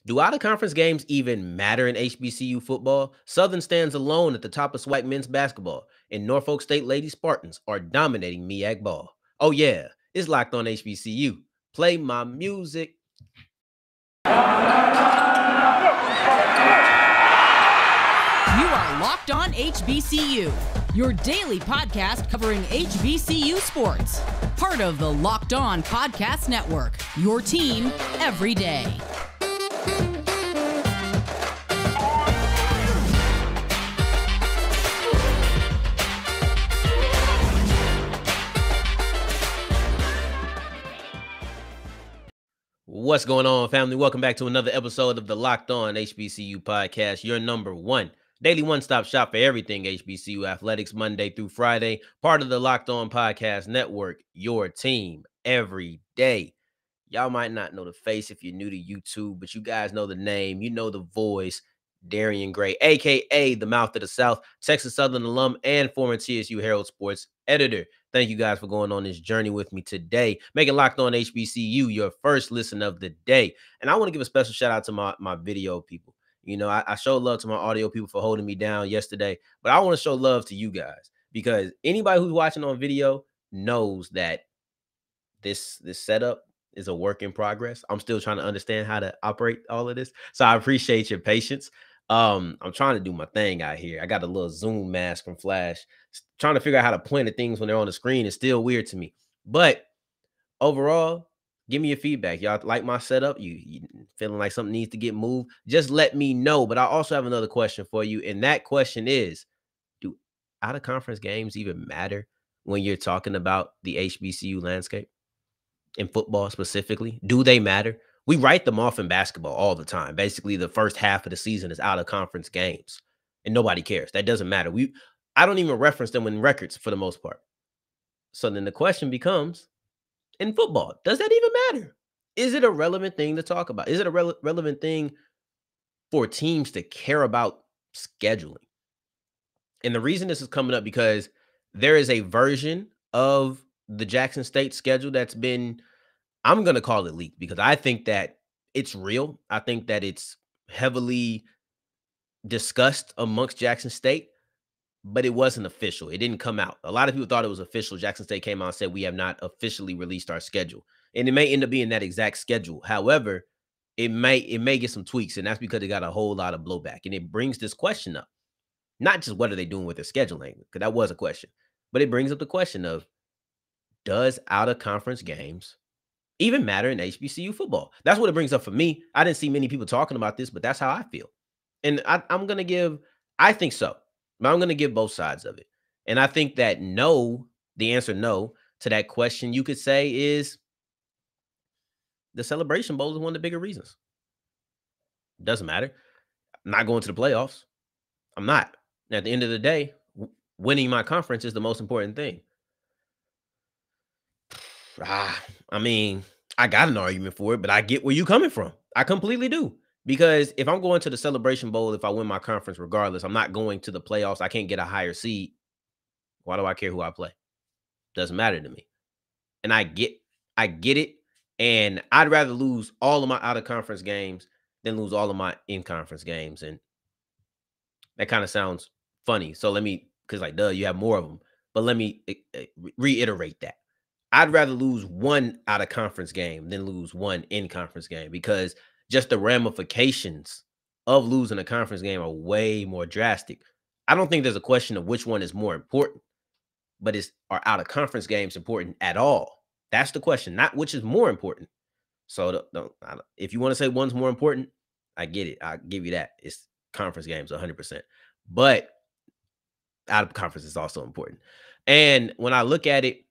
Do out-of-conference games even matter in HBCU football? Southern stands alone at the top of SWAC men's basketball, and Norfolk State Lady Spartans are dominating MEAC ball. Oh yeah, it's Locked On HBCU. Play my music. You are Locked On HBCU, your daily podcast covering HBCU sports. Part of the Locked On Podcast Network, your team every day. What's going on, family? Welcome back to another episode of the Locked On HBCU podcast, your number one daily one-stop shop for everything HBCU athletics, Monday through Friday, part of the Locked On Podcast Network, your team every day. Y'all might not know the face if you're new to YouTube, but you guys know the name, you know the voice, Darian Gray, a.k.a. the Mouth of the South, Texas Southern alum, and former TSU Herald Sports editor. Thank you guys for going on this journey with me today, making Locked On HBCU your first listen of the day. And I want to give a special shout out to my video people. You know, I showed love to my audio people for holding me down yesterday, but I want to show love to you guys because anybody who's watching on video knows that this setup is a work in progress. I'm still trying to understand how to operate all of this. So I appreciate your patience. I'm trying to do my thing out here. I got a little Zoom mask from Flash. Trying to figure out how to point at things when they're on the screen is still weird to me. But overall, give me your feedback. Y'all like my setup? You feeling like something needs to get moved? Just let me know. But I also have another question for you. And that question is, do out-of-conference games even matter when you're talking about the HBCU landscape? In football specifically, do they matter? We write them off in basketball all the time. Basically, the first half of the season is out-of-conference games, and nobody cares. That doesn't matter. I don't even reference them in records for the most part. So then the question becomes, in football, does that even matter? Is it a relevant thing to talk about? Is it a relevant thing for teams to care about scheduling? And the reason this is coming up because there is a version of the Jackson State schedule that's been, I'm going to call it leaked because I think that it's real. I think that it's heavily discussed amongst Jackson State, but it wasn't official. It didn't come out. A lot of people thought it was official. Jackson State came out and said, we have not officially released our schedule. And it may end up being that exact schedule. However, it may get some tweaks, and that's because it got a whole lot of blowback. And it brings this question up. Not just what are they doing with their scheduling, because that was a question, but it brings up the question of, does out-of-conference games even matter in HBCU football? That's what it brings up for me. I didn't see many people talking about this, but that's how I feel. And I'm going to give, I think so, but I'm going to give both sides of it. And I think that no, the answer no to that question, you could say, is the Celebration Bowl is one of the bigger reasons. Doesn't matter. I'm not going to the playoffs. I'm not. And at the end of the day, winning my conference is the most important thing. I mean, I got an argument for it, but I get where you're coming from. I completely do. Because if I'm going to the Celebration Bowl, if I win my conference regardless, I'm not going to the playoffs. I can't get a higher seed. Why do I care who I play? Doesn't matter to me. And I get it. And I'd rather lose all of my out-of-conference games than lose all of my in-conference games. And that kind of sounds funny. So let me, because like, duh, you have more of them. But let me reiterate that. I'd rather lose one out-of-conference game than lose one in-conference game because just the ramifications of losing a conference game are way more drastic. I don't think there's a question of which one is more important, but are out-of-conference games important at all? That's the question, not which is more important. So if you want to say one's more important, I get it. I'll give you that. It's conference games 100%. But out-of-conference is also important. And when I look at it,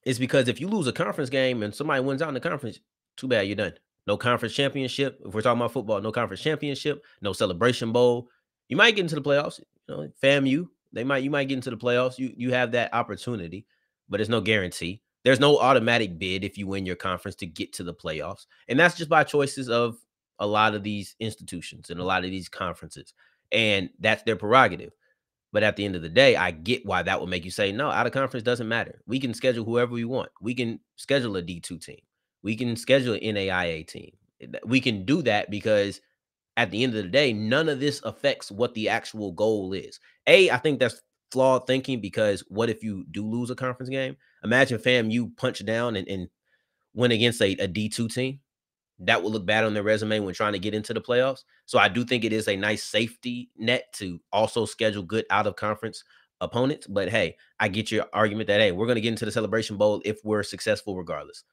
it's because if you lose a conference game and somebody wins out in the conference, too bad, you're done. No conference championship. If we're talking about football, no conference championship, no Celebration Bowl. You might get into the playoffs. You know, FAMU, you might get into the playoffs. You have that opportunity, but there's no guarantee. There's no automatic bid if you win your conference to get to the playoffs. And that's just by choices of a lot of these institutions and a lot of these conferences. And that's their prerogative. But at the end of the day, I get why that would make you say, no, out of conference doesn't matter. We can schedule whoever we want. We can schedule a D2 team. We can schedule an NAIA team. We can do that because at the end of the day, none of this affects what the actual goal is. I think that's flawed thinking, because what if you do lose a conference game? Imagine, fam, you punch down and win against a D2 team. That will look bad on their resume when trying to get into the playoffs. So I do think it is a nice safety net to also schedule good out-of-conference opponents. But, hey, I get your argument that, hey, we're going to get into the Celebration Bowl if we're successful regardless.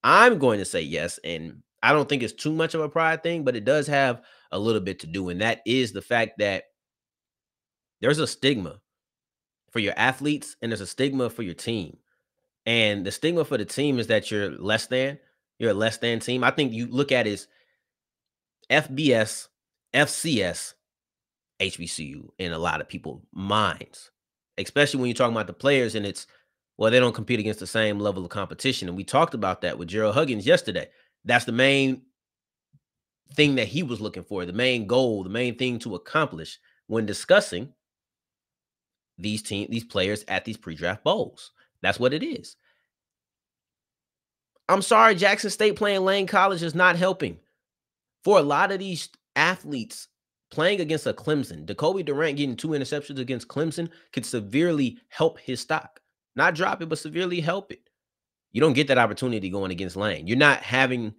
I'm going to say yes, and I don't think it's too much of a pride thing, but it does have a little bit to do, and that is the fact that there's a stigma for your athletes and there's a stigma for your team. And the stigma for the team is that you're a less than team. I think you look at it as FBS, FCS, HBCU in a lot of people's minds, especially when you're talking about the players and it's, well, they don't compete against the same level of competition. And we talked about that with Gerald Huggins yesterday. That's the main thing that he was looking for, the main goal, the main thing to accomplish when discussing these players at these pre-draft bowls. That's what it is. I'm sorry, Jackson State playing Lane College is not helping. For a lot of these athletes, playing against a Clemson, Jacoby Durant getting 2 interceptions against Clemson could severely help his stock. Not drop it, but severely help it. You don't get that opportunity going against Lane. You're not having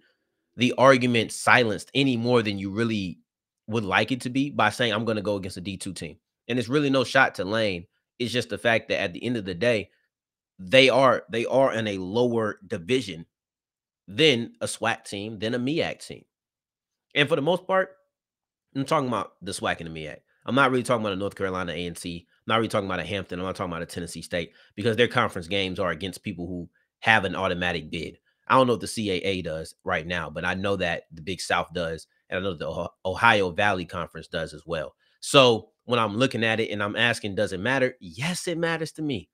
the argument silenced any more than you really would like it to be by saying, I'm going to go against a D2 team. And it's really no shot to Lane. It's just the fact that at the end of the day, they are in a lower division than a SWAC team, than a MEAC team. And for the most part, I'm talking about the SWAC and the MEAC. I'm not really talking about a North Carolina A&T. I'm not really talking about a Hampton. I'm not talking about a Tennessee State, because their conference games are against people who have an automatic bid. I don't know if the CAA does right now, but I know that the Big South does, and I know the Ohio Valley Conference does as well. So when I'm looking at it and I'm asking, does it matter? Yes, it matters to me,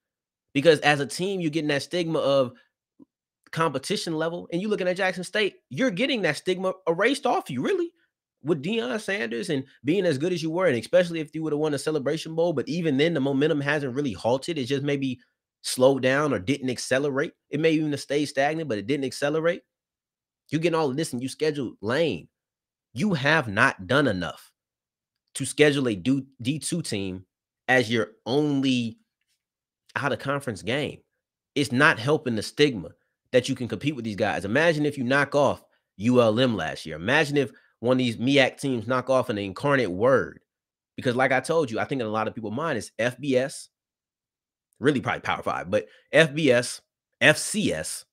because as a team, you're getting that stigma of competition level, and you looking at Jackson State, you're getting that stigma erased off you, really, with Deion Sanders and being as good as you were, and especially if you would have won a Celebration Bowl. But even then, the momentum hasn't really halted. It just maybe slowed down or didn't accelerate. It may even have stayed stagnant, but it didn't accelerate. You getting all of this and you schedule Lane. You have not done enough to schedule a D2 team as your only out-of-conference game. It's not helping the stigma that you can compete with these guys. Imagine if you knock off ULM last year. Imagine if one of these MEAC teams knock off an Incarnate Word. Because like I told you, I think in a lot of people's mind is FBS, really probably Power 5, but FBS, FCS,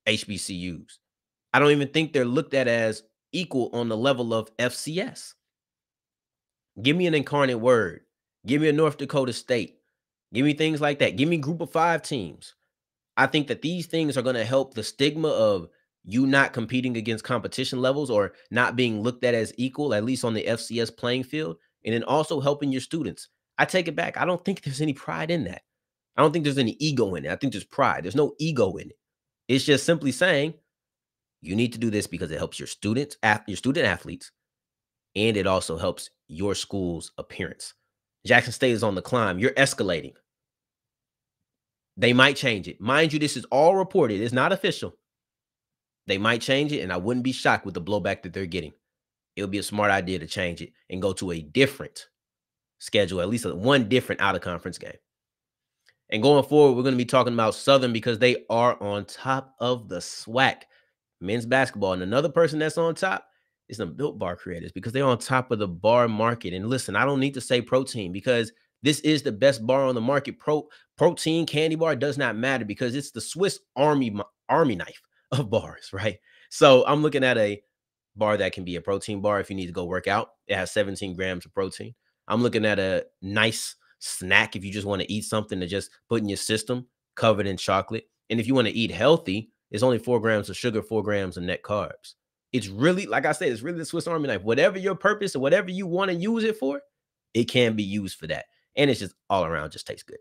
HBCUs. I don't even think they're looked at as equal on the level of FCS. Give me an Incarnate Word. Give me a North Dakota State. Give me things like that. Give me Group of 5 teams. I think that these things are going to help the stigma of you not competing against competition levels or not being looked at as equal, at least on the FCS playing field, and then also helping your students. I take it back. I don't think there's any pride in that. I don't think there's any ego in it. I think there's pride. There's no ego in it. It's just simply saying you need to do this because it helps your student athletes, and it also helps your school's appearance. Jackson State is on the climb. You're escalating. They might change it. Mind you, this is all reported. It's not official. They might change it, and I wouldn't be shocked with the blowback that they're getting. It would be a smart idea to change it and go to a different schedule, at least one different out-of-conference game. And going forward, we're going to be talking about Southern because they are on top of the SWAC men's basketball. And another person that's on top is the Built Bar creators, because they're on top of the bar market. And listen, I don't need to say protein, because this is the best bar on the market. Protein, candy bar, does not matter, because it's the Swiss Army knife of bars, right? So I'm looking at a bar that can be a protein bar if you need to go work out. It has 17 grams of protein. I'm looking at a nice snack if you just want to eat something to just put in your system, covered in chocolate. And if you want to eat healthy, it's only 4 grams of sugar, 4 grams of net carbs. It's really, like I said, it's really the Swiss Army knife. Whatever your purpose or whatever you want to use it for, it can be used for that. And it's just all around just tastes good.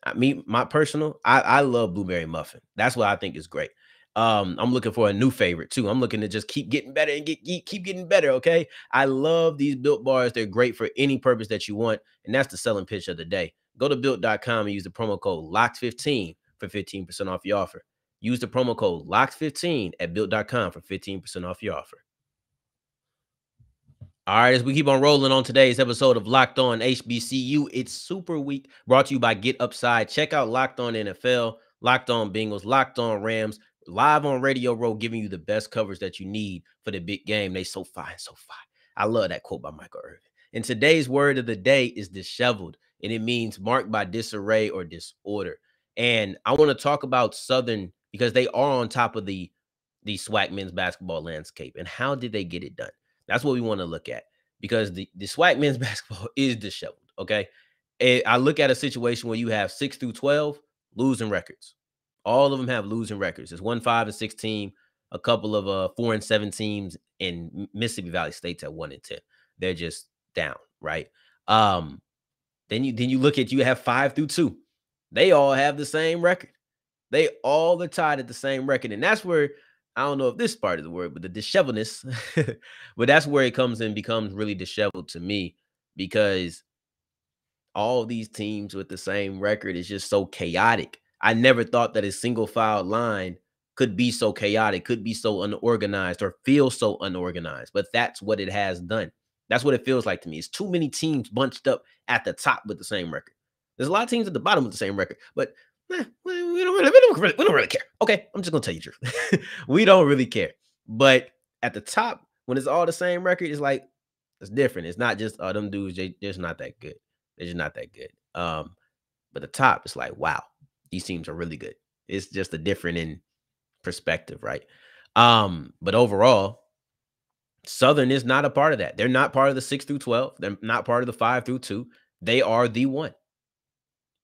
I love blueberry muffin. That's what I think is great. I'm looking for a new favorite too. I'm looking to just keep getting better and keep getting better. Okay. I love these Built bars. They're great for any purpose that you want. And that's the selling pitch of the day. Go to built.com and use the promo code LOCKED15 for 15% off your offer. Use the promo code LOCKED15 at built.com for 15% off your offer. All right, as we keep on rolling on today's episode of Locked On HBCU, it's Super Week, brought to you by Get Upside. Check out Locked On NFL, Locked On Bengals, Locked On Rams, live on Radio Row, giving you the best coverage that you need for the big game. They so fine, so fine. I love that quote by Michael Irvin. And today's word of the day is disheveled, and it means marked by disarray or disorder. And I want to talk about Southern because they are on top of the SWAC men's basketball landscape. And how did they get it done? That's what we want to look at, because the SWAC men's basketball is disheveled, okay? And I look at a situation where you have 6 through 12 losing records. All of them have losing records. It's 1, 5, and 6 team, a couple of 4 and 7 teams, and Mississippi Valley State's at 1 and 10. They're just down, right? Then you look at, you have 5 through 2. They all have the same record. They all are tied at the same record, and that's where, I don't know if this part of the word, but the disheveledness, but that's where it comes in, becomes really disheveled to me, because all these teams with the same record is just so chaotic. I never thought that a single file line could be so chaotic, could be so unorganized, or feel so unorganized, but that's what it has done. That's what it feels like to me. It's too many teams bunched up at the top with the same record. There's a lot of teams at the bottom with the same record, but we don't really care. Okay, I'm just gonna tell you the truth. We don't really care. But at the top, when it's all the same record, it's like, it's different. It's not just, them dudes, they're just not that good. They're just not that good. But the top, it's like, wow, these teams are really good. It's just a different in perspective, right? But overall, Southern is not a part of that. They're not part of the 6 through 12. They're not part of the 5 through 2. They are the one.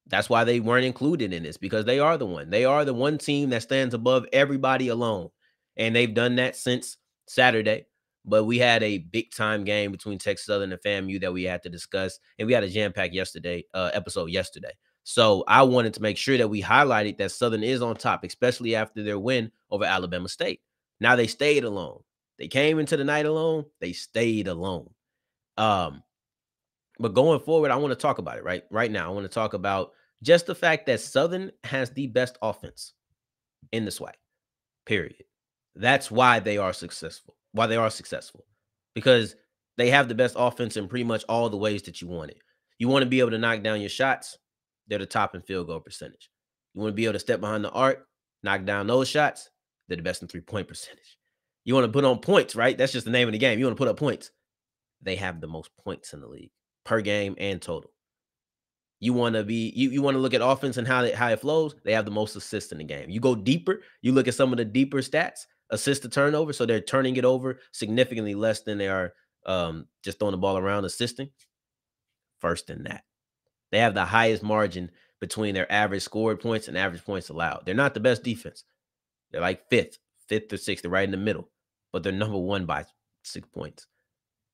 That's why they weren't included in this, because they are the one. They are the one team that stands above everybody alone. And they've done that since Saturday. But we had a big-time game between Texas Southern and FAMU that we had to discuss. And we had a jam-packed episode yesterday. So I wanted to make sure that we highlighted that Southern is on top, especially after their win over Alabama State. Now they stayed alone. They came into the night alone. They stayed alone. But going forward, I want to talk about it right now. I want to talk about just the fact that Southern has the best offense in the SWAC, period. That's why they are successful. Because they have the best offense in pretty much all the ways that you want it. You want to be able to knock down your shots, they're the top in field goal percentage. You want to be able to step behind the arc, knock down those shots, they're the best in three-point percentage. You want to put on points, right? That's just the name of the game. You want to put up points. They have the most points in the league per game and total. You want to be, you want to look at offense and how it flows. They have the most assists in the game. You go deeper, you look at some of the deeper stats, assist to turnover. So they're turning it over significantly less than they are just throwing the ball around, assisting. First in that. They have the highest margin between their average scored points and average points allowed. They're not the best defense. They're like fifth or sixth. They're right in the middle, but they're number 1 by 6 points.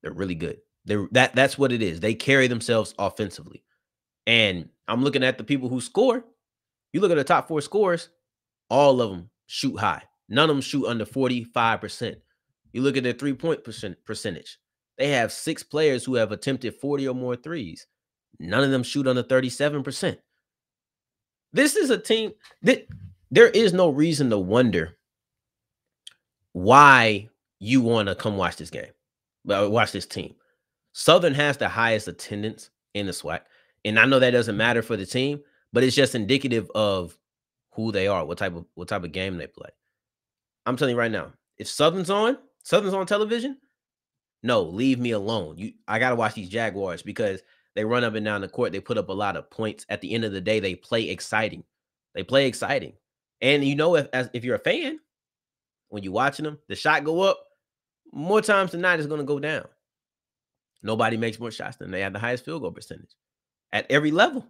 They're really good. That's what it is. They carry themselves offensively. And I'm looking at the people who score. You look at the top 4 scorers, all of them shoot high. None of them shoot under 45%. You look at their 3-point percentage. They have 6 players who have attempted 40 or more threes. None of them shoot under 37%. This is a team that there is no reason to wonder why you want to come watch this game. Watch this team. Southern has the highest attendance in the SWAC. And I know that doesn't matter for the team, but it's just indicative of who they are, what type of game they play. I'm telling you right now, if Southern's on television, no, leave me alone. I got to watch these Jaguars because they run up and down the court. They put up a lot of points. At the end of the day, they play exciting. And you know, if you're a fan, when you're watching them, the shot go up, more times than not, it's going to go down. Nobody makes more shots than they have the highest field goal percentage at every level,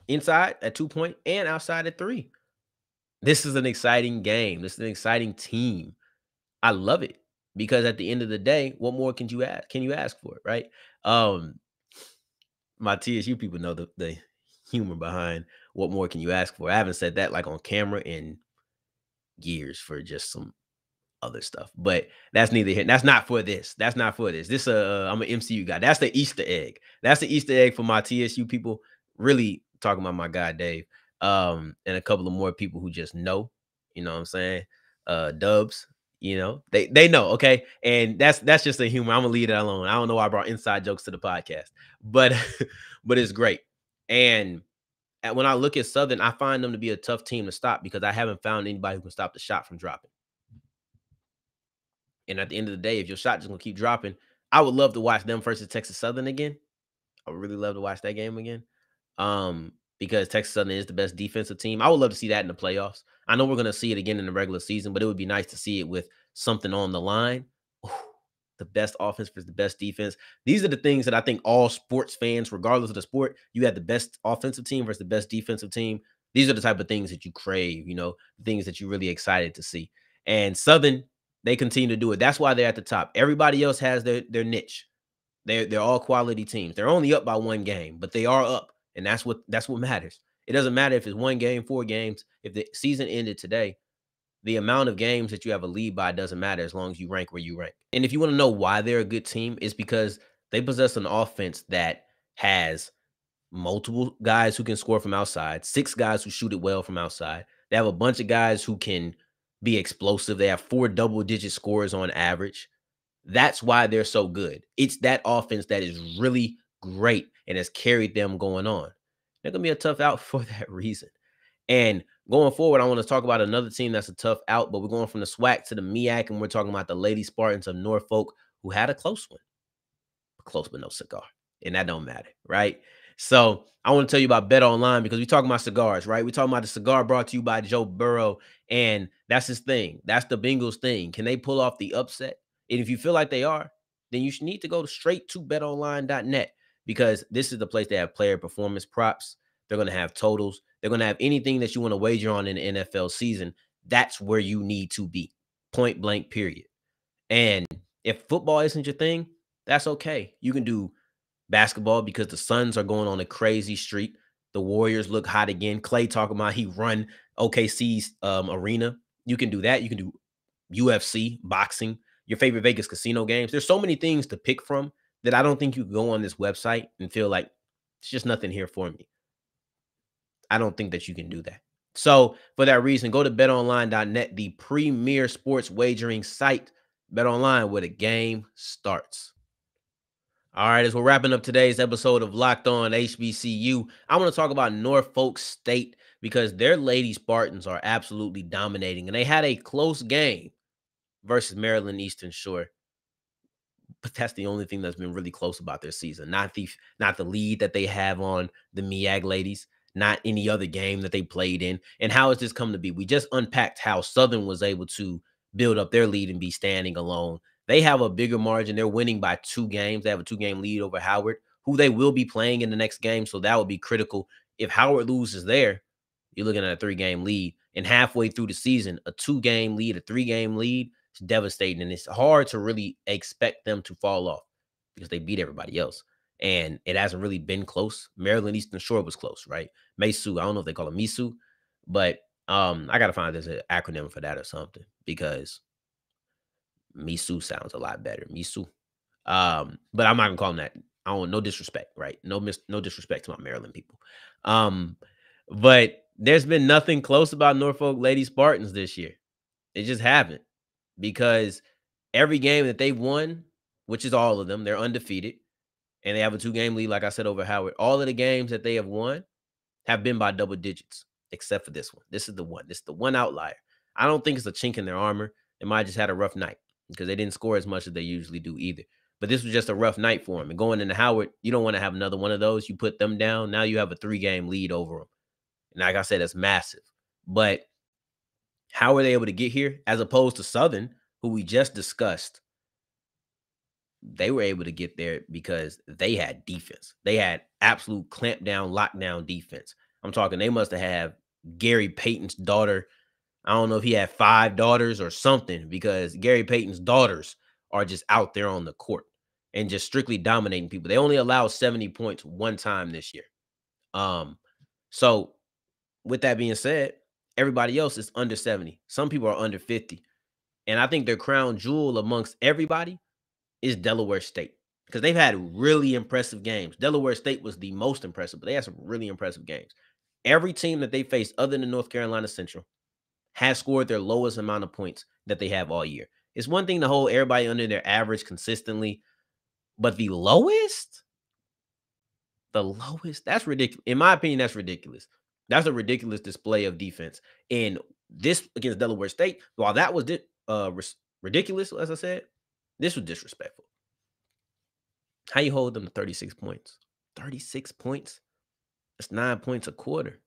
inside at 2-point and outside at 3. This is an exciting game. This is an exciting team. I love it because at the end of the day, what more can you ask? Can you ask for it, right? My TSU people know the humor behind what more can you ask for. I haven't said that like on camera in years for just some other stuff, but that's neither here. That's not for this. This I'm an MCU guy. That's the Easter egg. That's the Easter egg for my TSU people. Really talking about my guy Dave, and a couple of more people who just know You know what I'm saying? Dubs, they know, okay? And that's just a humor. I'm gonna leave that alone. I don't know why I brought inside jokes to the podcast, but but it's great. And when I look at Southern, I find them to be a tough team to stop because I haven't found anybody who can stop the shot from dropping. And at the end of the day, if your shot just gonna keep dropping, I would love to watch them versus Texas Southern again. I would really love to watch that game again. Because Texas Southern is the best defensive team. I would love to see that in the playoffs. I know we're gonna see it again in the regular season, but it would be nice to see it with something on the line. Ooh, the best offense versus the best defense. These are the things that I think all sports fans, regardless of the sport, you have the best offensive team versus the best defensive team. These are the type of things that you crave, things that you're really excited to see. And Southern, they continue to do it. That's why they're at the top. Everybody else has their niche. They're all quality teams. They're only up by one game, but they are up, and that's what matters. It doesn't matter if it's one game, 4 games. If the season ended today, the amount of games that you have a lead by doesn't matter as long as you rank where you rank. And if you want to know why they're a good team, it's because they possess an offense that has multiple guys who can score from outside, 6 guys who shoot it well from outside. They have a bunch of guys who can be explosive. They have 4 double-digit scores on average. That's why they're so good. It's that offense that is really great and has carried them going on. They're going to be a tough out for that reason. And going forward, I want to talk about another team that's a tough out, but we're going from the SWAC to the MEAC, and we're talking about the Lady Spartans of Norfolk, who had a close one. Close but no cigar. And that don't matter, right? So I want to tell you about Bet Online because we're talking about cigars, right? We're talking about the cigar brought to you by Joe Burrow, and that's his thing. That's the Bengals thing. Can they pull off the upset? And if you feel like they are, then you should need to go straight to betonline.net because this is the place they have player performance props. They're going to have totals. They're going to have anything that you want to wager on in the NFL season. That's where you need to be. Point blank, period. And if football isn't your thing, that's okay. You can do basketball because the Suns are going on a crazy streak. The Warriors look hot again. Clay talking about he run OKC's arena. You can do that. You can do UFC, boxing, your favorite Vegas casino games. There's so many things to pick from that I don't think you can go on this website and feel like it's just nothing here for me. I don't think that you can do that. So for that reason, go to betonline.net, the premier sports wagering site. BetOnline, where the game starts. All right, as we're wrapping up today's episode of Locked On HBCU, I want to talk about Norfolk State because their Lady Spartans are absolutely dominating, and they had a close game versus Maryland Eastern Shore. But that's the only thing that's been really close about their season. Not the lead that they have on the MEAC ladies, not any other game that they played in. And how has this come to be? We just unpacked how Southern was able to build up their lead and be standing alone. They have a bigger margin. They're winning by 2 games. They have a 2-game lead over Howard, who they will be playing in the next game. So that would be critical. If Howard loses there, you're looking at a 3-game lead. And halfway through the season, a 2-game lead, a 3-game lead, it's devastating. And it's hard to really expect them to fall off because they beat everybody else. And it hasn't really been close. Maryland Eastern Shore was close, right? MEAC, I don't know if they call it MEAC, but I got to find there's an acronym for that or something because MEAC sounds a lot better. MEAC. But I'm not going to call them that. I don't, no disrespect, right? No disrespect to my Maryland people. But there's been nothing close about Norfolk Lady Spartans this year. They just haven't because every game that they've won, which is all of them, they're undefeated. And they have a 2-game lead, like I said, over Howard. All of the games that they have won have been by double digits, except for this one. This is the one. This is the one outlier. I don't think it's a chink in their armor. They might have just had a rough night because they didn't score as much as they usually do either. But this was just a rough night for them. And going into Howard, you don't want to have another one of those. You put them down. Now you have a 3-game lead over them. And like I said, that's massive. But how were they able to get here as opposed to Southern, who we just discussed? They were able to get there because they had defense. They had absolute clamp down, lockdown defense. I'm talking they must have Gary Payton's daughter. I don't know if he had 5 daughters or something because Gary Payton's daughters are just out there on the court and just strictly dominating people. They only allowed 70 points one time this year. So with that being said, everybody else is under 70. Some people are under 50. And I think their crown jewel amongst everybody is Delaware State because they've had really impressive games. Delaware State was the most impressive, but they had some really impressive games. Every team that they faced other than North Carolina Central has scored their lowest amount of points that they have all year. It's one thing to hold everybody under their average consistently, but the lowest, that's ridiculous. In my opinion, that's ridiculous. That's a ridiculous display of defense. And this against Delaware State, while that was ridiculous, as I said, this was disrespectful. How you hold them to 36 points? 36 points? That's 9 points a quarter.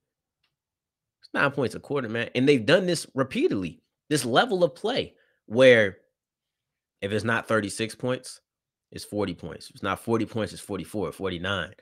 It's 9 points a quarter, man. And they've done this repeatedly. This level of play where if it's not 36 points, it's 40 points. If it's not 40 points, it's 44, 49.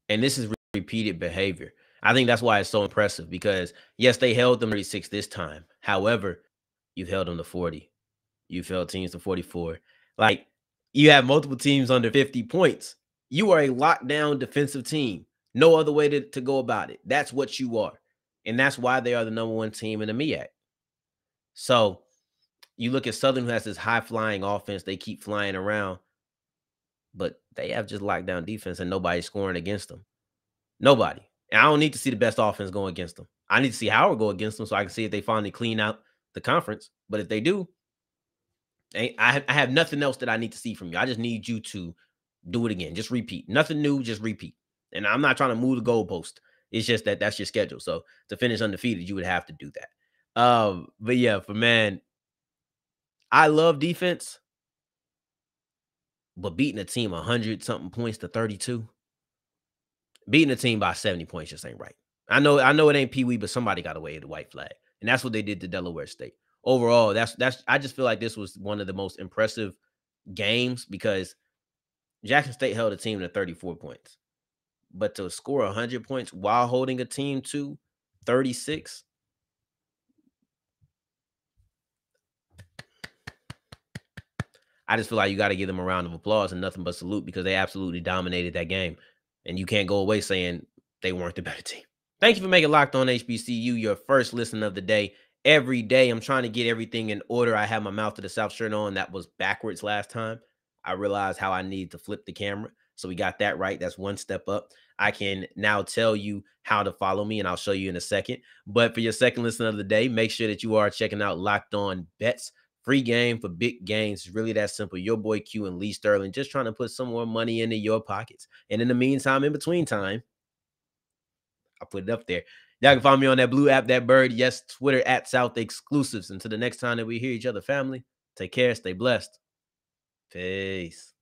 And this is repeated behavior. I think that's why it's so impressive because, yes, they held them 36 this time. However, you've held them to 40. You've held teams to 44. Like, you have multiple teams under 50 points. You are a lockdown defensive team. No other way to go about it. That's what you are. And that's why they are the #1 team in the MEAC. So you look at Southern, who has this high-flying offense. They keep flying around. But they have just lockdown defense, and nobody's scoring against them. Nobody. And I don't need to see the best offense go against them. I need to see Howard go against them so I can see if they finally clean out the conference. But if they do, I have nothing else that I need to see from you. I just need you to do it again. Just repeat. Nothing new, just repeat. And I'm not trying to move the goalpost. It's just that's your schedule. So to finish undefeated, you would have to do that. But yeah, man, I love defense. But beating a team 100-something points to 32, beating a team by 70 points just ain't right. I know it ain't Pee Wee, but somebody got to wave the white flag, and that's what they did to Delaware State. Overall, that's. I just feel like this was one of the most impressive games because Jackson State held a team to 34 points, but to score 100 points while holding a team to 36. I just feel like you got to give them a round of applause and nothing but salute because they absolutely dominated that game. And you can't go away saying they weren't the better team. Thank you for making Locked On HBCU your first listen of the day. Every day, I'm trying to get everything in order. I have my mouth to the South shirt on. That was backwards last time. I realized how I need to flip the camera. So we got that right. That's one step up. I can now tell you how to follow me, and I'll show you in a second. But for your second listen of the day, make sure that you are checking out Locked On Bets. Free game for big gains. It's really that simple. Your boy Q and Lee Sterling just trying to put some more money into your pockets. And in the meantime, in between time, I'll put it up there. Y'all can find me on that blue app, that bird. Yes, Twitter @South Exclusives. Until the next time that we hear each other, family, take care. Stay blessed. Peace.